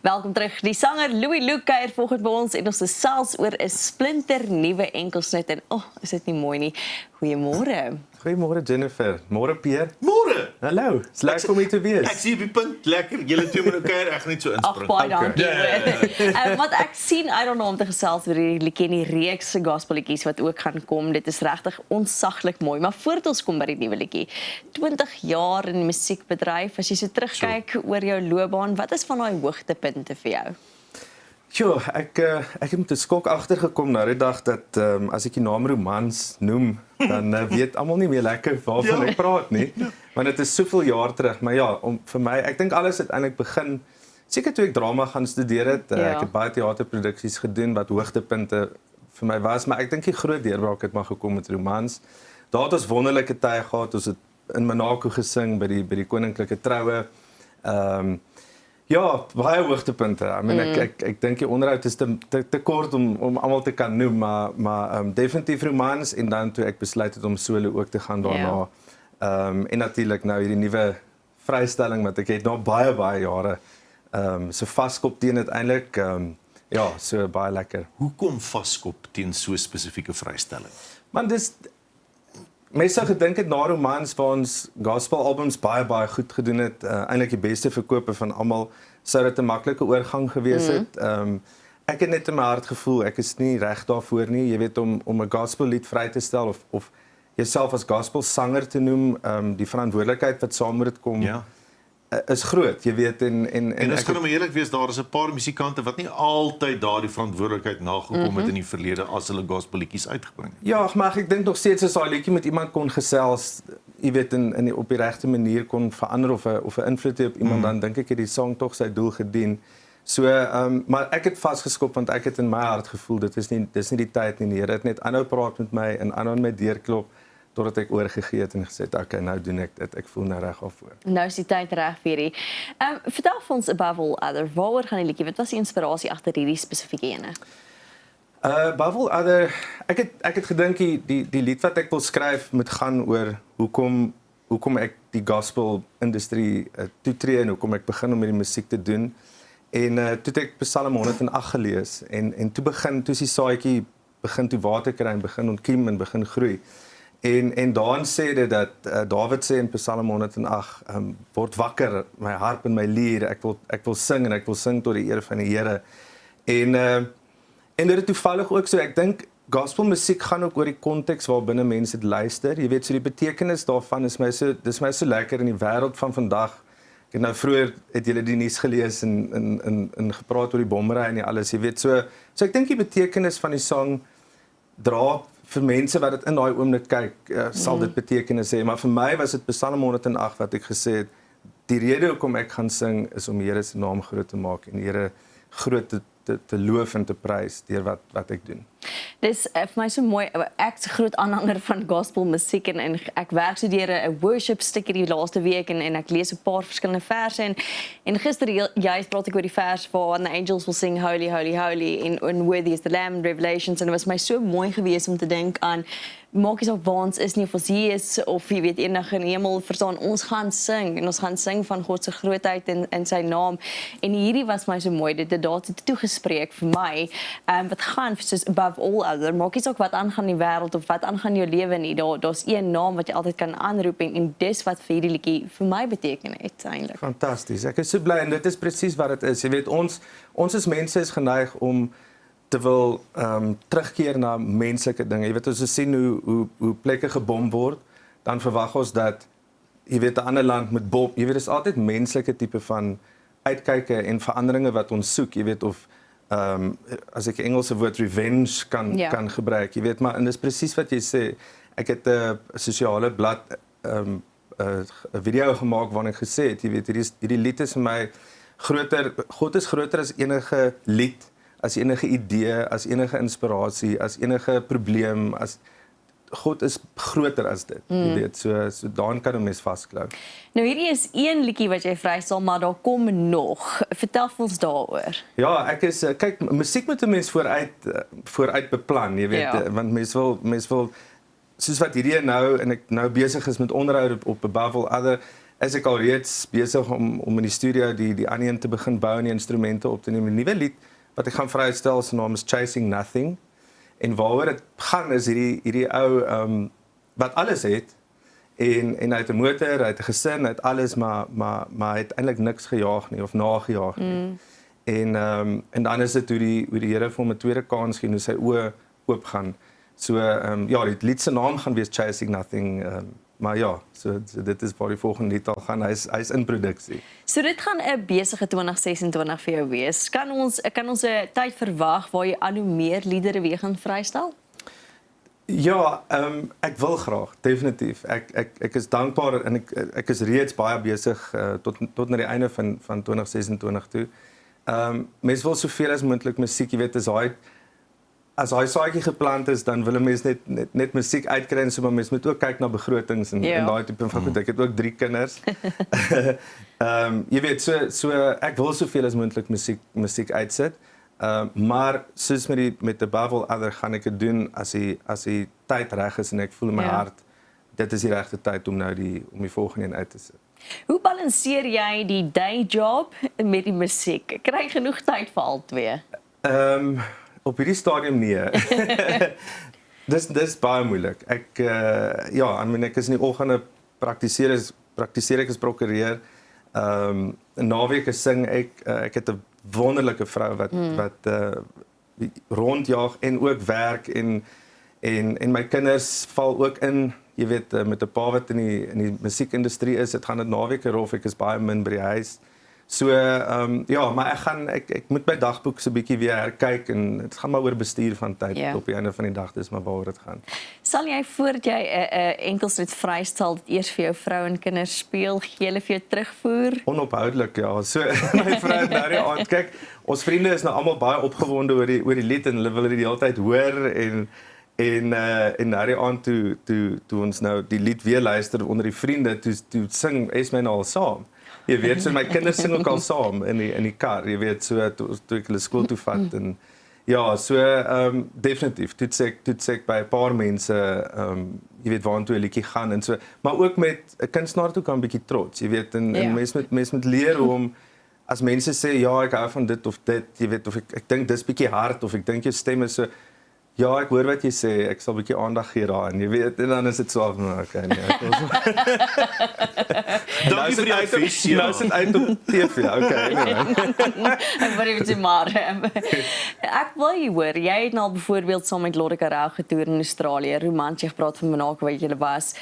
Welkom terug. Die sanger Louis Luke kuier volgende by ons en ons gesels oor 'n splinternuwe enkelsnit en is dit nie mooi nie. Goeiemôre. Goeiemôre Jennifer. Môre Pierre. Môre. Hallo. Dis lekker om hier te wees. Ek sien op die punt lekker. Julle twee moet elkaar ek net so inspring. Baie dankie. Wat ek sien, I don't know om te gesels oor die liedjie en die reeks se gospelliedjies wat ook gaan kom. Dit is regtig onsaglik mooi. Maar voordat ons kom by die nuwe liedjie, 20 jaar in die musiekbedryf, as jy so terugkyk oor jou loopbaan, wat is van daai hoogtepunte vir jou? Jo, ek het met 'n skok agtergekom na die dag dat as ek die naam Romans noem, dan weet almal nie meer lekker waarvan ek praat nie. Want dit is soveel jaar terug, maar ja, vir my, ek dink alles het eintlik begin seker toe ek drama gaan studeer het. Ek het baie teaterproduksies gedoen wat hoogtepunte vir my was, maar ek dink die groot deurbraak het maar gekom met Romans. Daar het ons wonderlike tye gehad, ons het in Monaco gesing by die koninklike troue. Ja, baie hoogtepunte. I mean, ek dink die onderhoud is te kort om almal te kan noem, maar definitief Romans en dan toe ek besluit het om solo ook te gaan daarna. En natuurlik nou hierdie nuwe vrystelling wat ek het na baie jare so vaskop teen uiteindelik. Ja, so baie lekker. Hoekom vaskop teen so 'n spesifieke vrystelling? Man, mense sou gedink het na Romans waar ons gospelalbums baie goed gedoen het, eintlik die beste verkope van almal, sou dit 'n maklike oorgang gewees het. Ek het net in my hart gevoel ek is nie reg daarvoor nie, jy weet om 'n gospellied vry te stel of jouself as gospelsanger te noem, die verantwoordelikheid wat saam met dit kom. Ja. Is groot, jy weet en ons kan hom eerlik wees, daar is 'n paar musikante wat nie altyd daardie verantwoordelikheid nagekom het in die verlede as hulle gospelliedjies uitgebring het. Ja, maar ek dink nog steeds as daai liedjie met iemand kon gesels, jy weet op die regte manier kon verander of 'n invloed hê op iemand, dan dink ek het die song tog sy doel gedien. So, maar ek het vasgeskop want ek het in my hart gevoel dis nie die tyd nie. Die Here het net aanhou praat met my en aanhou my deurklop totdat ek oorgegee het en gesê het, okay, nou doen ek dit. Ek voel nou reg daarvoor. Nou is die tyd reg vir hierdie. Vertel vir ons Above All Other, waaroor gaan die liedjie? Wat was die inspirasie agter hierdie spesifieke ene? Above All Other, ek het gedink die lied wat ek wil skryf moet gaan oor hoekom ek die gospel industrie toetree en hoekom ek begin om hierdie musiek te doen. En toe het ek Psalm 108 gelees en toe is die saadjie begin toe water kry en begin ontkiem en begin groei. En daarin sê dit dat Dawid sê in Psalm 108, word wakker, my harp en my lier, ek wil sing en ek wil sing tot die eer van die Here. En dit is toevallig ook so, ek dink gospelmusiek gaan ook oor die konteks waar binne mense dit luister. Jy weet, so die betekenis daarvan is my so lekker in die wêreld van vandag. Ek het nou vroeër het julle die nuus gelees en gepraat oor die bommery en alles, jy weet, so ek dink die betekenis van die song dra vir mense wat dit in daai oomblik kyk, sal dit betekenis hê, maar vir my was dit Psalm 108 wat ek gesê het, die rede hoekom ek gaan sing is om die Here se naam groot te maak en die Here groot te loof en te prys deur wat ek doen. Dis vir my so mooi, ek is 'n groot aanhanger van gospel musiek en ek werk so deur 'n worship stukkie die laaste week en ek lees 'n paar verskillende verse en gister juist praat ek oor die vers waar the angels will sing holy holy holy en worthy is the lamb, Revelations, en dit was my so mooi gewees om te dink aan maak nie saak waar ons is nie, of ons hier is of jy weet enige in die hemel, verstaan, ons gaan sing en ons gaan sing van God se grootheid en sy naam en hierdie was my so mooi, dit het daar toegespreek vir my, wat gaan soos above all other, maak nie saak wat aangaan in die wêreld of wat aangaan in jou lewe nie, daar's een naam wat jy altyd kan aanroep en dis wat vir hierdie liedjie vir my beteken het eintlik. Fantasties, ek is so bly en dit is presies wat dit is, jy weet, ons as mense is geneig om te wil terugkeer na menslike dinge. Jy weet, as ons sien hoe plekke gebom word, dan verwag ons dat, jy weet, 'n ander land moet bom. Jy weet, dis altyd menslike tipe van uitkyke en veranderinge wat ons soek, jy weet, of as ek 'n Engelse woord revenge kan gebruik, jy weet, maar en dis presies wat jy sê. Ek het 'n sosiale blad 'n video gemaak waarin ek gesê het, jy weet, hierdie lied is vir my groter, God is groter as enige lied, as enige idee, as enige inspirasie, as enige probleem, as God is groter as dit, jy weet, so daarin kan 'n mens vasklou. Nou hierdie is een liedjie wat jy vrystel, maar daar kom nog. Vertel vir ons daaroor. Ja, ek is kyk, musiek moet 'n mens vooruit beplan, jy weet, want mens wil soos wat hierdie nou en ek nou besig is met onderhoud op Above All Other, is ek al reeds besig om in die studio die ander een te begin bou en die instrumente op te neem. 'n Nuwe lied wat ek gaan vrystel, se naam is Chasing Nothing. En waaroor dit gaan is hierdie ou wat alles het en hy het 'n motor, hy het 'n gesin, hy het alles, maar hy het eintlik niks gejaag nie of nagejaag nie. En dan is dit hoe die Here vir hom 'n tweede kans gee en hoe sy oë oop gaan. So ja, die lied se naam gaan wees Chasing Nothing. Maar ja, so dit is waar die volgende lied al gaan. Hy's in produksie. So dit gaan 'n besige 2026 vir jou wees. Kan ons 'n tyd verwag waar jy al hoe meer liedere weer gaan vrystel? Ja, ek wil graag, definitief. Ek is dankbaar en ek is reeds baie besig tot na die einde van 2026 toe. Mense wil soveel as moontlik musiek, jy weet, as hy saadjie geplant is, dan wil 'n mens net musiek uitkry en so, maar mens moet ook kyk na begrotings en daai tipe van goed. Ek het ook 3 kinders. Jy weet, so ek wil soveel as moontlik musiek uitsit. Maar soos met Above All Other gaan ek dit doen as die tyd reg is en ek voel in my hart dit is die regte tyd om nou die volgende een uit te sit. Hoe balanseer jy die day job met die musiek? Kry jy genoeg tyd vir al twee? Op hierdie stadium nee. Dis baie moeilik. Ek ek is in die oggende praktiseer ek as prokureur. Naweke sing ek het 'n wonderlike vrou wat rondjaag en ook werk en my kinders val ook in, jy weet, met 'n pa wat in die musiekindustrie is, dit gaan dit naweke rof, ek is baie min by die huis. So maar ek moet my dagboek so 'n bietjie weer herkyk en dit gaan maar oor bestuur van tyd op die einde van die dag, dis maar waaroor dit gaan. Sal jy voordat jy 'n enkelstuk vrystel eers vir jou vrou en kinders speel, gee hulle vir jou terugvoer? Onophoudelijk, ja. So my vrou het nou die aand kyk, ons vriende is nou almal baie opgewonde oor die lied en hulle wil dit die hele tyd hoor en na die aand toe ons nou die lied weer luister onder die vriende, toe sing Esme nou al saam. Jy weet, so my kinders sing ook al saam in die kar, jy weet, so toe ek hulle skool toe vat en ja, so definitief, toets ek by 'n paar mense, jy weet, waartoe 'n liedjie gaan en so, maar ook met 'n kunstenaar toe kan 'n bietjie trots, jy weet, en mens moet leer om as mense sê ja, ek hou van dit of dit, jy weet, of ek dink dis bietjie hard of ek dink jou stem is so. Ja, ek hoor wat jy sê, ek sal 'n bietjie aandag gee daaraan, jy weet, en dan is dit so af, okay, nee. Dankie vir die advies. Nou is dit uit op TV, okay. Ek wou net maar. Ek wil jy hoor, jy het nou byvoorbeeld saam met Lorika Rou getoer in Australië, romanties gepraat van Monaco wat jy was.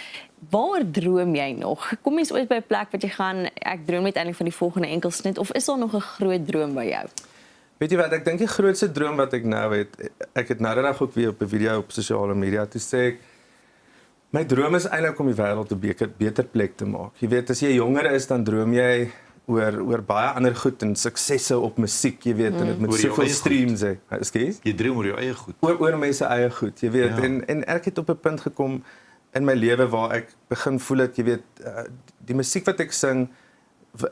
Waar droom jy nog? Kom jy ooit by 'n plek wat jy gaan, ek droom net eintlik van die volgende enkelsnit, of is daar nog 'n groot droom by jou? Weet jy wat, ek dink die grootste droom wat ek nou ek het nou net ook weer op 'n video op sosiale media toe sê ek, my droom is eintlik om die wêreld 'n beter plek te maak. Jy weet, as jy jonger is, dan droom jy oor baie ander goed en suksesse op musiek, jy weet, en dit met soveel streams hê. Ekskuus? Jy droom oor jou eie goed. Oor mense eie goed, jy weet, en ek het op 'n punt gekom in my lewe waar ek begin voel dat, jy weet, die musiek wat ek sing,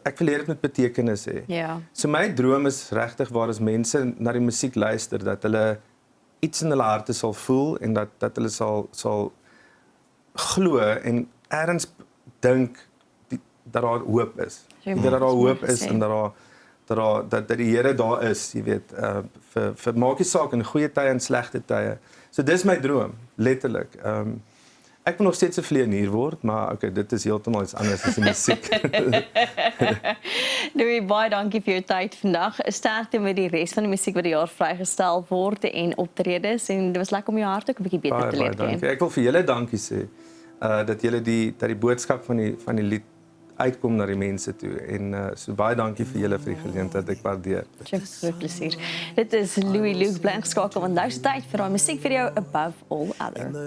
ek wil hê dit moet betekenis hê. Ja. So my droom is regtig waar as mense na die musiek luister, dat hulle iets in hulle harte sal voel en dat hulle sal glo en ergens dink dat daar hoop is. Dat daar hoop is en dat die Here daar is, jy weet, vir maak nie saak in goeie tye en slegte tye. So dis my droom, letterlik. Ek wil nog steeds 'n vlieënier word, maar okay, dit is heeltemal iets anders as die musiek. Louis, baie dankie vir jou tyd vandag. Sterkte met die res van die musiek wat die jaar vrygestel word en optredes, en dit was lekker om jou hart ook 'n bietjie beter te leer ken. Ek wil vir julle dankie sê dat julle die boodskap van die lied uitkom na die mense toe, en so baie dankie vir julle vir die geleentheid, ek waardeer. Groot plesier. Dit is Louis Luke Blank skakel, want nou is tyd vir daai musiekvideo Above All Other.